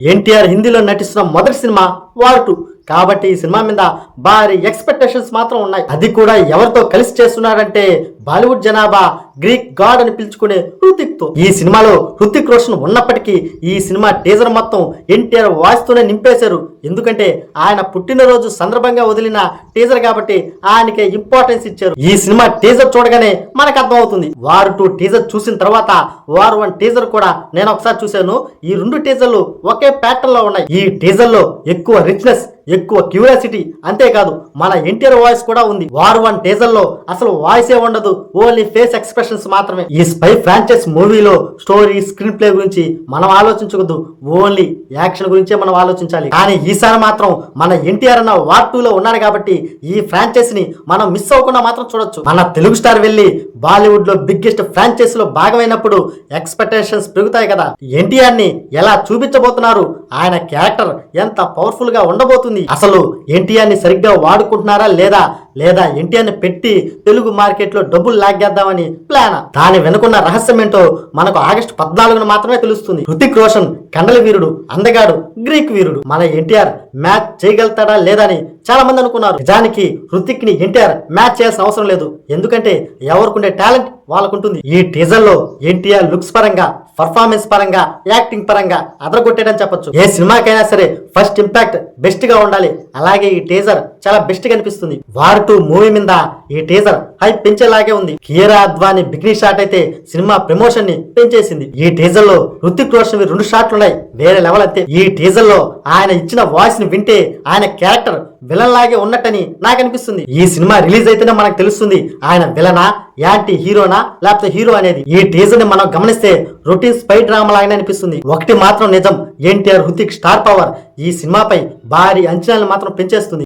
ఎన్టీఆర్ హిందీలో నటిస్తున్న మొదటి సినిమా వార్ 2 కాబట్టి ఈ సినిమా మీద భారీ ఎక్స్పెక్టేషన్స్ మాత్రం ఉన్నాయి. అది కూడా ఎవరితో కలిసి చేస్తున్నారంటే బాలీవుడ్ జనాభా గ్రీక్ గాడ్ అని పిలుచుకునే హృతిక్ తో. ఈ సినిమాలో హృతిక్ రోషన్ ఉన్నప్పటికీ ఈ సినిమా టీజర్ మొత్తం ఎన్టీఆర్ వాయిస్ తోనే నింపేశారు. ఎందుకంటే ఆయన పుట్టినరోజు సందర్భంగా వదిలిన టీజర్ కాబట్టి ఆయనకే ఇంపార్టెన్స్ ఇచ్చారు. ఈ సినిమా టీజర్ చూడగానే మనకు అర్థం అవుతుంది. వార్ 2 టీజర్ చూసిన తర్వాత వార్ 1 టీజర్ కూడా నేను ఒకసారి చూశాను. ఈ రెండు టీజర్లు ఒకే ప్యాటర్న్ లో ఉన్నాయి. ఈ టీజర్ లో ఎక్కువ రిచ్నెస్, ఎక్కువ క్యూరియాసిటీ, అంతేకాదు మన ఎన్టీఆర్ వాయిస్ కూడా ఉంది. వార్ 1 టీజర్ లో అసలు వాయిస్ ఏ ఉండదు, ఓన్లీ ఫేస్ ఎక్స్ప్రెషన్స్ మాత్రమే. ఈ స్పై ఫ్రాంచైజ్ మూవీలో స్టోరీ, స్క్రీన్ ప్లే గురించి మనం ఆలోచించకూడదు, ఓన్లీ యాక్షన్ గురించే మనం ఆలోచించాలి. కానీ ఈసారి మాత్రం మన ఎన్టీఆర్ అన్న వార్ 2 లో ఉన్నాడు కాబట్టి ఈ ఫ్రాంచైజ్ ని మనం మిస్ అవ్వకుండా మాత్రం చూడొచ్చు. మన తెలుగు స్టార్ వెళ్ళి బాలీవుడ్ లో బిగ్గెస్ట్ ఫ్రాంచైజ్ లో భాగమైనప్పుడు ఎక్స్పెక్టేషన్స్ పెరుగుతాయి కదా. ఎన్టీఆర్ ని ఎలా చూపించబోతున్నారు, ఆయన క్యారెక్టర్ ఎంత పవర్ఫుల్ గా ఉండబోతుంది, అసలు ఎన్టీఆర్ ని సరిగ్గా వాడుకుంటున్నారా లేదా ఎన్టీఆర్ ని పెట్టి తెలుగు మార్కెట్ లో డబ్బులు లాగేద్దామని ప్లాన్. దాని వెనుకున్న రహస్యం ఏంటో మనకు ఆగస్టు 14న మాత్రమే తెలుస్తుంది. హృతిక్ రోషన్ కండల వీరుడు, అందగాడు, గ్రీక్ వీరుడు. మన ఎన్టీఆర్ మ్యాచ్ చేయగలుగుతాడా లేదా అని చాలా మంది అనుకున్నారు. నిజానికి హృతిక్ ని ఎన్టీఆర్ మ్యాచ్ చేయాల్సిన అవసరం లేదు, ఎందుకంటే ఎవరికుండే టాలెంట్ వాళ్ళకుంటుంది. ఈ టీజర్ లో ఎన్టీఆర్ లుక్స్ పరంగా, పర్ఫార్మెన్స్ పరంగా, యాక్టింగ్ పరంగా అదరగొట్టాడని చెప్పొచ్చు. ఏ సినిమాకైనా సరే ఫస్ట్ ఇంపాక్ట్ బెస్ట్ గా ఉండాలి. అలాగే ఈ టీజర్ చాలా బెస్ట్ గా అనిపిస్తుంది. వార్ 2 మూవీ మీద ఈ టీజర్ హైప్ పెంచేలాగే ఉంది. కియారా అద్వానీ బిగ్నీ షాట్ అయితే సినిమా ప్రమోషన్ ని పెంచేసింది. ఈ టీజర్ లో హృతిక్ రోషన్ 2 షాట్లు ఉన్నాయి, వేరే లెవెల్ అంతే. ఈ టీజర్ లో ఆయన ఇచ్చిన వాయిస్ ని వింటే ఆయన క్యారెక్టర్ విలన్ లాగే ఉన్నట్టని నాకు అనిపిస్తుంది. ఈ సినిమా రిలీజ్ అయితేనే మనకు తెలుస్తుంది ఆయన విలనా, యాంటీ హీరోనా, లేకపోతే హీరో అనేది. ఈ టీజర్ ని మనం గమనిస్తే రొటీన్ స్పై డ్రామా లాగానే అనిపిస్తుంది. ఒకటి మాత్రం నిజం, ఎన్టీఆర్ హృతిక్ స్టార్ పవర్ ఈ సినిమాపై భారీ అంచనాలను మాత్రం పెంచేస్తుంది.